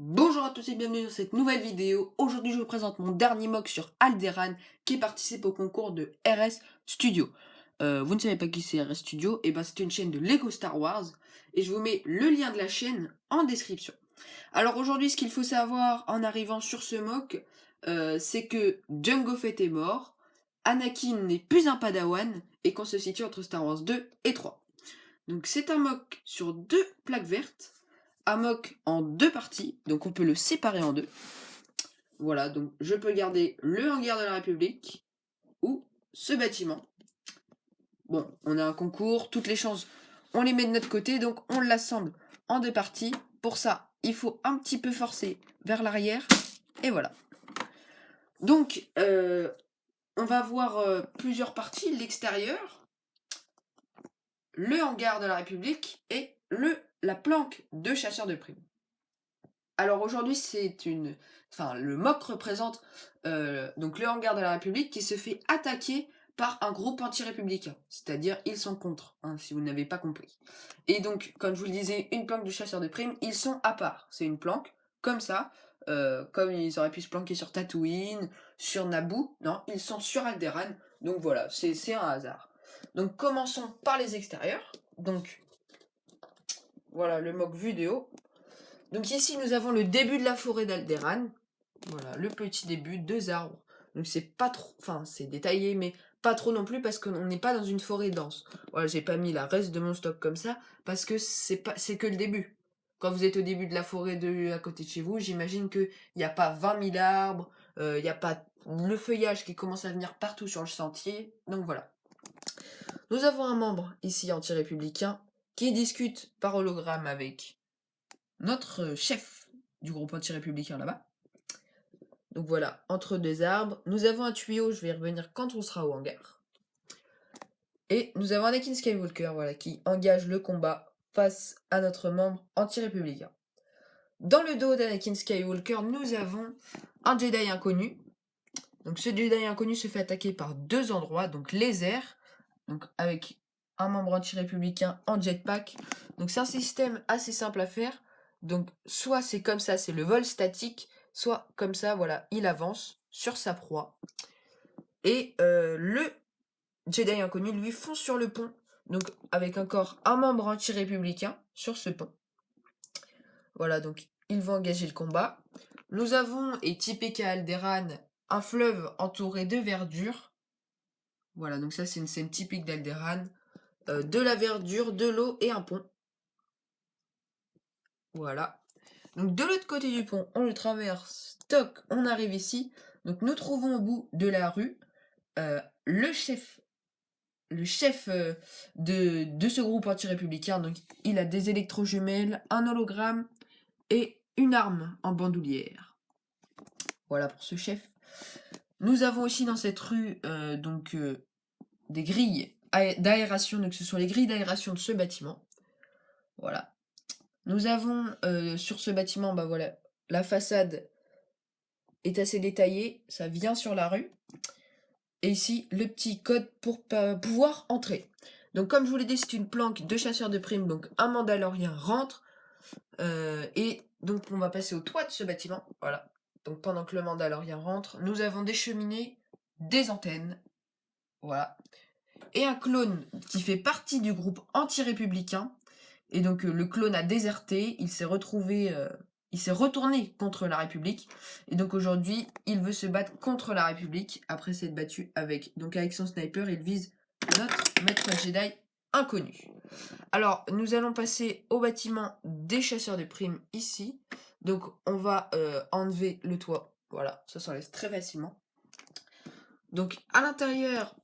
Bonjour à tous et bienvenue dans cette nouvelle vidéo. Aujourd'hui je vous présente mon dernier mock sur Alderan qui participe au concours de RS Studio. Vous ne savez pas qui c'est RS Studio? Et ben c'est une chaîne de Lego Star Wars et je vous mets le lien de la chaîne en description. Alors aujourd'hui ce qu'il faut savoir en arrivant sur ce mock, c'est que Jango Fett est mort, Anakin n'est plus un padawan et qu'on se situe entre Star Wars 2 et 3. Donc c'est un mock sur deux plaques vertes, un mock en deux parties, donc on peut le séparer en deux. Voilà, donc je peux garder le hangar de la République ou ce bâtiment. Bon, on a un concours, toutes les chances, on les met de notre côté, donc on l'assemble en deux parties. Pour ça, il faut un petit peu forcer vers l'arrière, et voilà. Donc, on va voir plusieurs parties, l'extérieur, le hangar de la République et la planque de chasseurs de primes. Alors aujourd'hui, le mock représente donc le hangar de la République qui se fait attaquer par un groupe anti-républicain. C'est-à-dire, ils sont contre, hein, si vous n'avez pas compris. Et donc, comme je vous le disais, une planque de chasseurs de primes, ils sont à part. C'est une planque, comme ça, comme ils auraient pu se planquer sur Tatooine, sur Naboo. Non, ils sont sur Alderaan. Donc voilà, c'est un hasard. Donc commençons par les extérieurs. Donc, voilà le mock vue de haut. Donc ici, nous avons le début de la forêt d'Alderaan. Voilà, le petit début, deux arbres. Donc c'est pas trop, enfin c'est détaillé, mais pas trop non plus parce qu'on n'est pas dans une forêt dense. Voilà, j'ai pas mis la reste de mon stock comme ça parce que c'est que le début. Quand vous êtes au début de la forêt à côté de chez vous, j'imagine qu'il n'y a pas 20 000 arbres, il n'y a pas le feuillage qui commence à venir partout sur le sentier. Donc voilà. Nous avons un membre ici anti-républicain qui discute par hologramme avec notre chef du groupe anti-républicain là-bas. Donc voilà, entre deux arbres, nous avons un tuyau, je vais y revenir quand on sera au hangar. Et nous avons Anakin Skywalker, voilà, qui engage le combat face à notre membre anti-républicain. Dans le dos d'Anakin Skywalker, nous avons un Jedi inconnu. Donc ce Jedi inconnu se fait attaquer par deux endroits, donc les airs, donc avec un membre anti-républicain en jetpack. Donc c'est un système assez simple à faire. Donc soit c'est comme ça, c'est le vol statique, soit comme ça, voilà, il avance sur sa proie. Et le Jedi inconnu lui fonce sur le pont, donc avec encore un membre anti-républicain sur ce pont. Voilà, donc ils vont engager le combat. Nous avons, et typé qu'à Alderaan, un fleuve entouré de verdure. Voilà, donc ça c'est une scène typique d'Alderaan. De la verdure, de l'eau et un pont. Voilà. Donc de l'autre côté du pont, on le traverse, toc, on arrive ici. Donc nous trouvons au bout de la rue le chef de ce groupe anti-républicain. Donc il a des électrojumelles, un hologramme et une arme en bandoulière. Voilà pour ce chef. Nous avons aussi dans cette rue des grilles d'aération, donc ce sont les grilles d'aération de ce bâtiment. Voilà. Nous avons sur ce bâtiment, bah voilà, la façade est assez détaillée, ça vient sur la rue. Et ici, le petit code pour pouvoir entrer. Donc comme je vous l'ai dit, c'est une planque de chasseurs de primes, donc un Mandalorien rentre. Et donc on va passer au toit de ce bâtiment, voilà. Donc pendant que le Mandalorien rentre, nous avons des cheminées, des antennes, voilà. Et un clone qui fait partie du groupe anti-républicain. Et donc le clone a déserté, il s'est retourné contre la République. Et donc aujourd'hui, il veut se battre contre la République après s'être battu avec son sniper, il vise notre maître Jedi inconnu. Alors, nous allons passer au bâtiment des chasseurs de primes ici. Donc on va enlever le toit. Voilà, ça s'enlève très facilement. Donc à l'intérieur,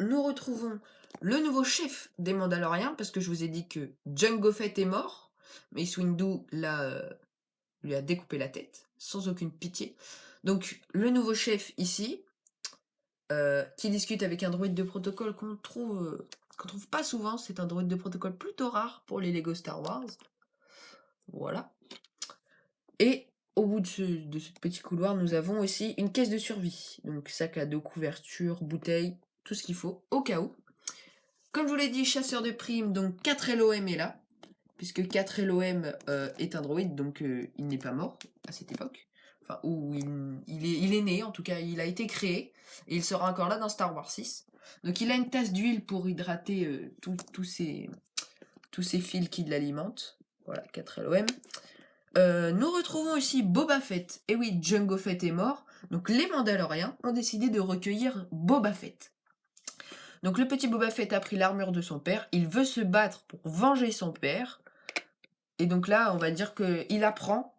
nous retrouvons le nouveau chef des Mandaloriens, parce que je vous ai dit que Jango Fett est mort, mais Mace Windu lui a découpé la tête, sans aucune pitié. Donc le nouveau chef ici, qui discute avec un droïde de protocole qu'on trouve pas souvent, c'est un droïde de protocole plutôt rare pour les Lego Star Wars. Voilà. Et au bout de ce petit couloir, nous avons aussi une caisse de survie. Donc sac à dos, couverture, bouteille, tout ce qu'il faut, au cas où. Comme je vous l'ai dit, chasseur de primes, donc 4 LOM est là. puisque 4LOM est un droïde, donc il n'est pas mort à cette époque. Enfin, où il est né, en tout cas, il a été créé, et il sera encore là dans Star Wars 6. Donc il a une tasse d'huile pour hydrater tous ces fils qui l'alimentent. Voilà, 4LOM. Nous retrouvons aussi Boba Fett. Et oui, Jango Fett est mort, donc les Mandaloriens ont décidé de recueillir Boba Fett. Donc le petit Boba Fett a pris l'armure de son père, il veut se battre pour venger son père. Et donc là, on va dire qu'il apprend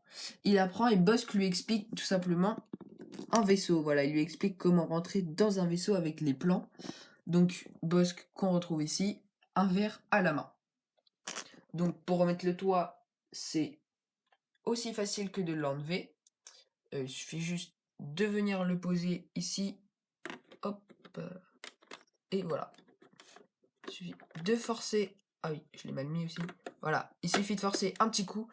et Bossk lui explique tout simplement un vaisseau. Voilà, il lui explique comment rentrer dans un vaisseau avec les plans. Donc Bossk qu'on retrouve ici, un verre à la main. Donc pour remettre le toit, c'est aussi facile que de l'enlever. Il suffit juste de venir le poser ici. Hop. Et voilà. Il suffit de forcer. Ah oui, je l'ai mal mis aussi. Voilà, il suffit de forcer un petit coup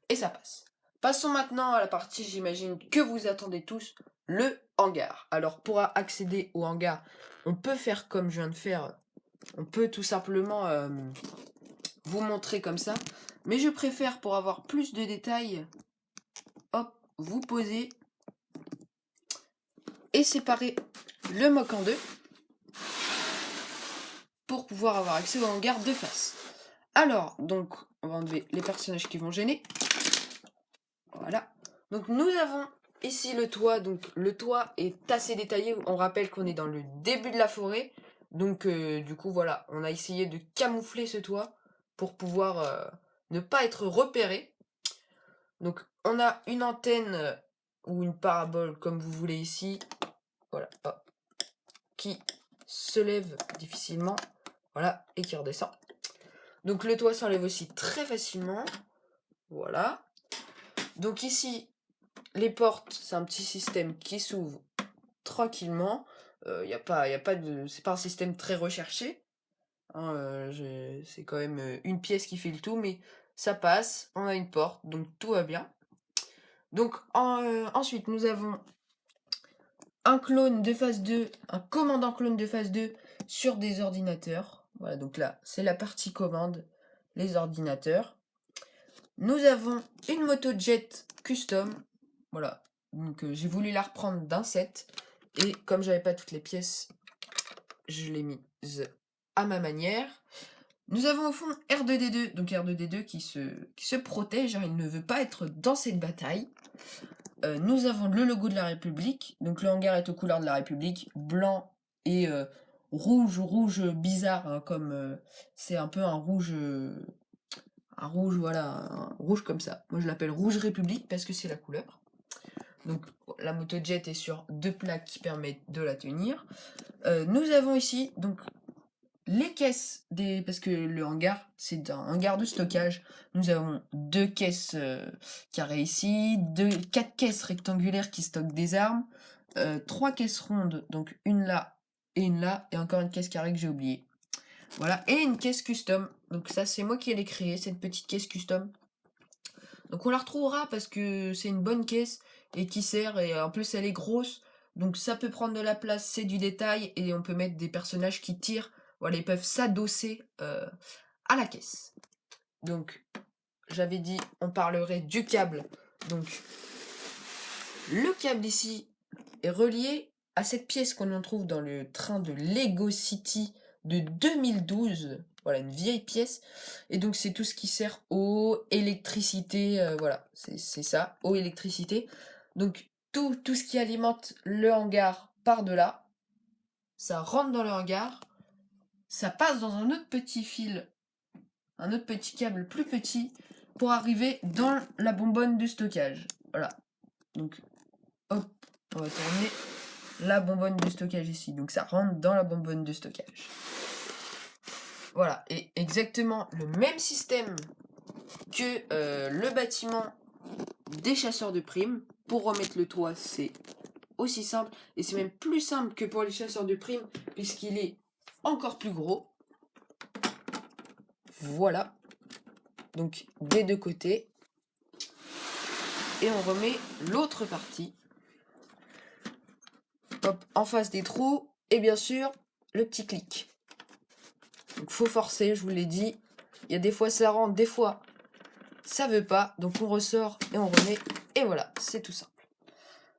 et ça passe. Passons maintenant à la partie, j'imagine, que vous attendez tous, le hangar. Alors pour accéder au hangar, on peut faire comme je viens de faire. On peut tout simplement vous montrer comme ça. Mais je préfère, pour avoir plus de détails, hop, vous poser et séparer le mock en deux pour pouvoir avoir accès au hangar de face. Alors, donc, on va enlever les personnages qui vont gêner. Voilà. Donc, nous avons ici le toit. Donc, le toit est assez détaillé. On rappelle qu'on est dans le début de la forêt. Donc, du coup, voilà. On a essayé de camoufler ce toit pour pouvoir ne pas être repéré. Donc, on a une antenne ou une parabole, comme vous voulez ici. Voilà. Hop, qui se lève difficilement. Voilà. Et qui redescend. Donc le toit s'enlève aussi très facilement. Voilà. Donc ici, les portes, c'est un petit système qui s'ouvre tranquillement. C'est pas un système très recherché. Hein, c'est quand même une pièce qui fait le tout, mais ça passe. On a une porte, donc tout va bien. Donc ensuite, nous avons un clone de phase 2, un commandant clone de phase 2 sur des ordinateurs. Voilà, donc là, c'est la partie commande, les ordinateurs. Nous avons une moto jet custom. Voilà, donc j'ai voulu la reprendre d'un set. Et comme j'avais pas toutes les pièces, je l'ai mise à ma manière. Nous avons au fond R2D2, donc R2D2 qui se protège, hein, il ne veut pas être dans cette bataille. Nous avons le logo de la République, donc le hangar est aux couleurs de la République, blanc et rouge bizarre, hein, comme c'est un peu un rouge, voilà, un rouge comme ça. Moi je l'appelle rouge République parce que c'est la couleur. Donc la moto jet est sur deux plaques qui permettent de la tenir. Nous avons ici donc les caisses parce que le hangar c'est un hangar de stockage. Nous avons deux caisses carrées ici, quatre caisses rectangulaires qui stockent des armes, trois caisses rondes, donc une là, et encore une caisse carrée que j'ai oubliée. Voilà, et une caisse custom. Donc ça c'est moi qui l'ai créée, cette petite caisse custom. Donc on la retrouvera parce que c'est une bonne caisse et qui sert, et en plus elle est grosse, donc ça peut prendre de la place, c'est du détail, et on peut mettre des personnages qui tirent, voilà, ils peuvent s'adosser à la caisse. Donc j'avais dit on parlerait du câble. Donc le câble ici est relié à cette pièce qu'on en trouve dans le train de Lego City de 2012. Voilà, une vieille pièce. Et donc, c'est tout ce qui sert eau, électricité. Voilà, c'est ça, eau, électricité. Donc, tout ce qui alimente le hangar par de là, ça rentre dans le hangar, ça passe dans un autre petit fil, un autre petit câble plus petit, pour arriver dans la bonbonne de stockage. Voilà. Donc, hop, on va tourner la bonbonne de stockage ici. Donc ça rentre dans la bonbonne de stockage. Voilà, et exactement le même système que le bâtiment des chasseurs de primes. Pour remettre le toit, c'est aussi simple. Et c'est même plus simple que pour les chasseurs de primes, puisqu'il est encore plus gros. Voilà. Donc des deux côtés. Et on remet l'autre partie. Hop, en face des trous. Et bien sûr, le petit clic. Donc faut forcer, je vous l'ai dit. Il y a des fois ça rentre, des fois ça veut pas, donc on ressort et on remet, et voilà, c'est tout simple.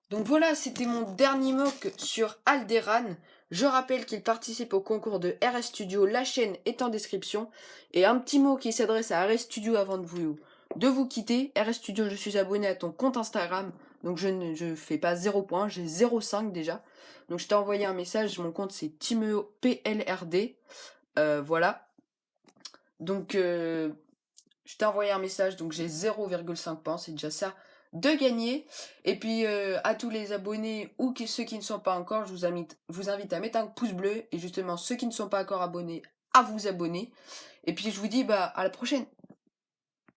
Donc voilà, c'était mon dernier mock sur Alderan. Je rappelle qu'il participe au concours de RS Studio, la chaîne est en description. Et un petit mot qui s'adresse à RS Studio avant de vous quitter. RS Studio, je suis abonné à ton compte Instagram, donc je fais pas 0 points, j'ai 0,5 déjà. Donc je t'ai envoyé un message, mon compte c'est Timeo PLRD. Voilà. Donc je t'ai envoyé un message, donc j'ai 0,5 points, c'est déjà ça de gagner. Et puis à tous les abonnés ou ceux qui ne sont pas encore, je vous invite à mettre un pouce bleu. Et justement, ceux qui ne sont pas encore abonnés, à vous abonner. Et puis je vous dis à la prochaine.